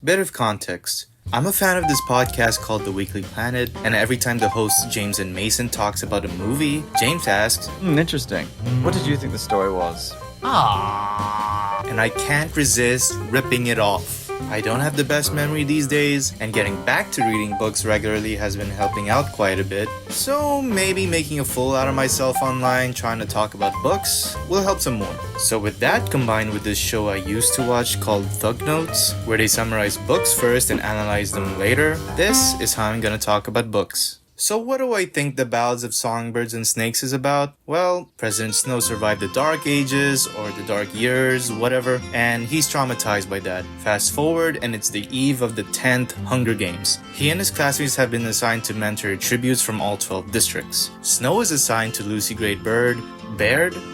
Bit of context. I'm a fan of this podcast called The Weekly Planet, and every time the host James and Mason talks about a movie, James asks, Interesting. What did you think the story was? and I can't resist ripping it off. I don't have the best memory these days, and getting back to reading books regularly has been helping out quite a bit. So maybe making a fool out of myself online trying to talk about books will help some more. So with that combined with this show I used to watch called Thug Notes, where they summarize books first and analyze them later, this is how I'm gonna talk about books. So what do I think the Ballads of Songbirds and Snakes is about? Well, President Snow survived the Dark Ages, or the Dark Years, whatever, and he's traumatized by that. Fast forward, and it's the eve of the 10th Hunger Games. He and his classmates have been assigned to mentor tributes from all 12 districts. Snow is assigned to Lucy Gray Baird,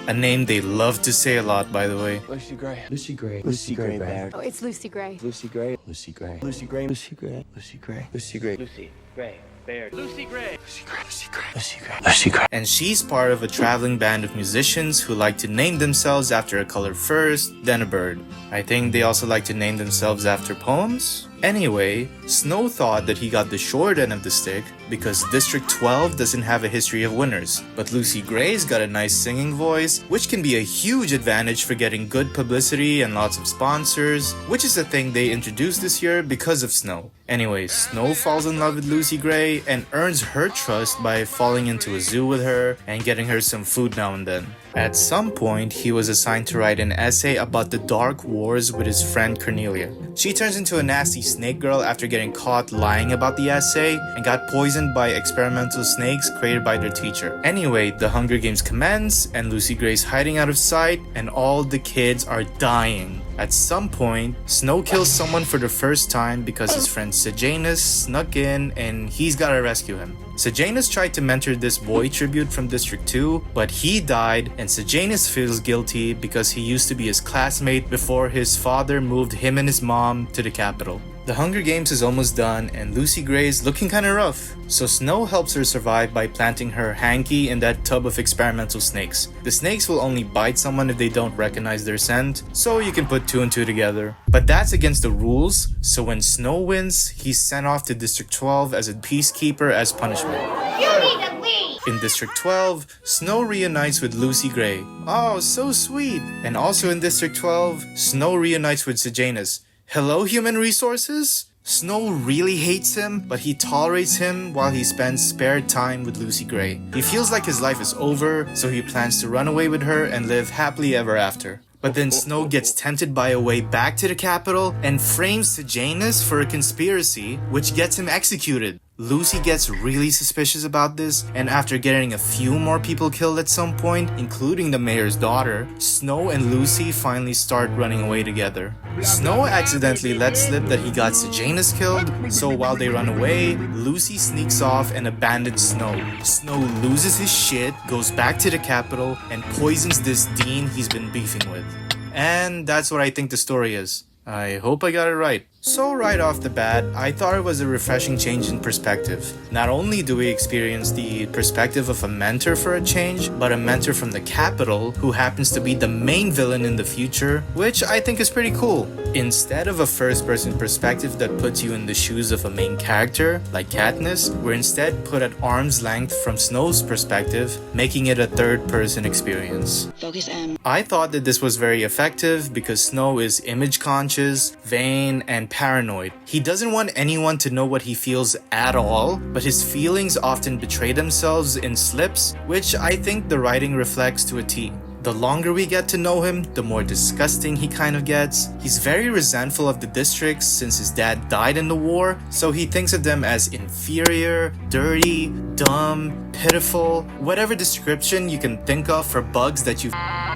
a name they love to say a lot, by the way. Lucy Gray. Lucy Gray. Lucy Gray Baird. Oh, it's Lucy Gray. Lucy Gray. Lucy Gray. Lucy Gray. Lucy Gray. Lucy Gray. Lucy Gray. Lucy Gray. Baird. Lucy Gray. Lucy Gray. Lucy Gray. Lucy Gray. Lucy Gray. And she's part of a traveling band of musicians who like to name themselves after a color first, then a bird. I think they also like to name themselves after poems. Anyway, Snow thought that he got the short end of the stick because District 12 doesn't have a history of winners, but Lucy Gray's got a nice singing voice, which can be a huge advantage for getting good publicity and lots of sponsors, which is a thing they introduced this year because of Snow. Anyway, Snow falls in love with Lucy Gray and earns her trust by falling into a zoo with her and getting her some food now and then. At some point, he was assigned to write an essay about the Dark Wars with his friend Cornelia. She turns into a nasty snake girl after getting caught lying about the essay and got poisoned by experimental snakes created by their teacher. Anyway, the Hunger Games commence and Lucy Gray's hiding out of sight and all the kids are dying. At some point, Snow kills someone for the first time because his friend Sejanus snuck in and he's gotta rescue him. Sejanus tried to mentor this boy tribute from District 2, but he died and Sejanus feels guilty because he used to be his classmate before his father moved him and his mom to the capital. The Hunger Games is almost done and Lucy Gray is looking kinda rough, so Snow helps her survive by planting her hanky in that tub of experimental snakes. The snakes will only bite someone if they don't recognize their scent, so you can put 2 and 2 together. But that's against the rules, so when Snow wins, he's sent off to District 12 as a peacekeeper as punishment. You need to leave! In District 12, Snow reunites with Lucy Gray. Oh, so sweet! And also in District 12, Snow reunites with Sejanus. Hello, human resources? Snow really hates him, but he tolerates him while he spends spare time with Lucy Gray. He feels like his life is over, so he plans to run away with her and live happily ever after. But then Snow gets tempted by a way back to the capital and frames Sejanus for a conspiracy, which gets him executed. Lucy gets really suspicious about this, and after getting a few more people killed at some point, including the mayor's daughter, Snow and Lucy finally start running away together. Snow accidentally lets slip that he got Sejanus killed, so while they run away, Lucy sneaks off and abandons Snow. Snow loses his shit, goes back to the capital, and poisons this dean he's been beefing with. And that's what I think the story is. I hope I got it right. So right off the bat, I thought it was a refreshing change in perspective. Not only do we experience the perspective of a mentor for a change, but a mentor from the capital who happens to be the main villain in the future, which I think is pretty cool. Instead of a first-person perspective that puts you in the shoes of a main character, like Katniss, we're instead put at arm's length from Snow's perspective, making it a third-person experience. Focus M. I thought that this was very effective because Snow is image-conscious, vain, and paranoid. He doesn't want anyone to know what he feels at all, but his feelings often betray themselves in slips, which I think the writing reflects to a T. The longer we get to know him, the more disgusting he kind of gets. He's very resentful of the districts since his dad died in the war, so he thinks of them as inferior, dirty, dumb, pitiful, whatever description you can think of for bugs that you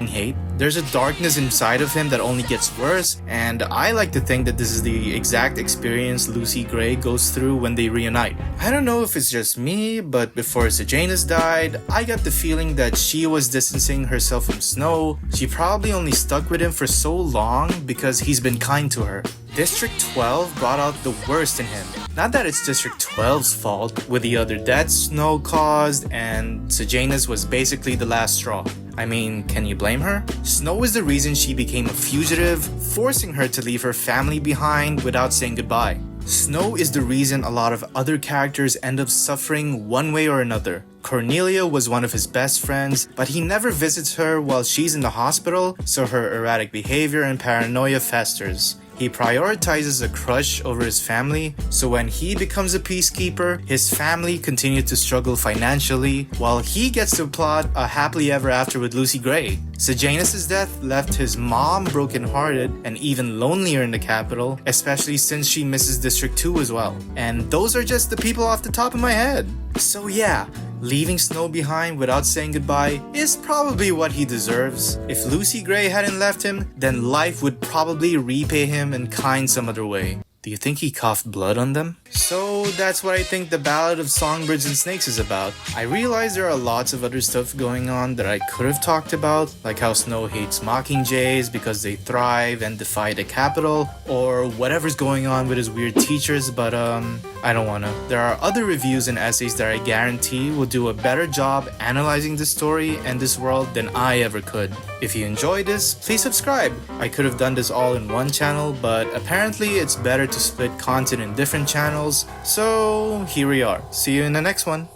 hate. There's a darkness inside of him that only gets worse, and I like to think that this is the exact experience Lucy Gray goes through when they reunite. I don't know if it's just me, but before Sejanus died, I got the feeling that she was distancing herself from Snow. She probably only stuck with him for so long because he's been kind to her. District 12 brought out the worst in him. Not that it's District 12's fault, with the other deaths Snow caused, and Sejanus was basically the last straw. I mean, can you blame her? Snow is the reason she became a fugitive, forcing her to leave her family behind without saying goodbye. Snow is the reason a lot of other characters end up suffering one way or another. Cornelia was one of his best friends, but he never visits her while she's in the hospital, so her erratic behavior and paranoia festers. He prioritizes a crush over his family, so when he becomes a peacekeeper, his family continue to struggle financially, while he gets to plot a happily ever after with Lucy Gray. Sejanus' death left his mom brokenhearted and even lonelier in the capital, especially since she misses District 2 as well. And those are just the people off the top of my head. So yeah, leaving Snow behind without saying goodbye is probably what he deserves. If Lucy Gray hadn't left him, then life would probably repay him in kind some other way. Do you think he coughed blood on them? So that's what I think the Ballad of Songbirds and Snakes is about. I realize there are lots of other stuff going on that I could have talked about, like how Snow hates mockingjays because they thrive and defy the capital, or whatever's going on with his weird teachers, but I don't wanna. There are other reviews and essays that I guarantee will do a better job analyzing this story and this world than I ever could. If you enjoyed this, please subscribe. I could have done this all in one channel, but apparently it's better to split content in different channels, so here we are. See you in the next one.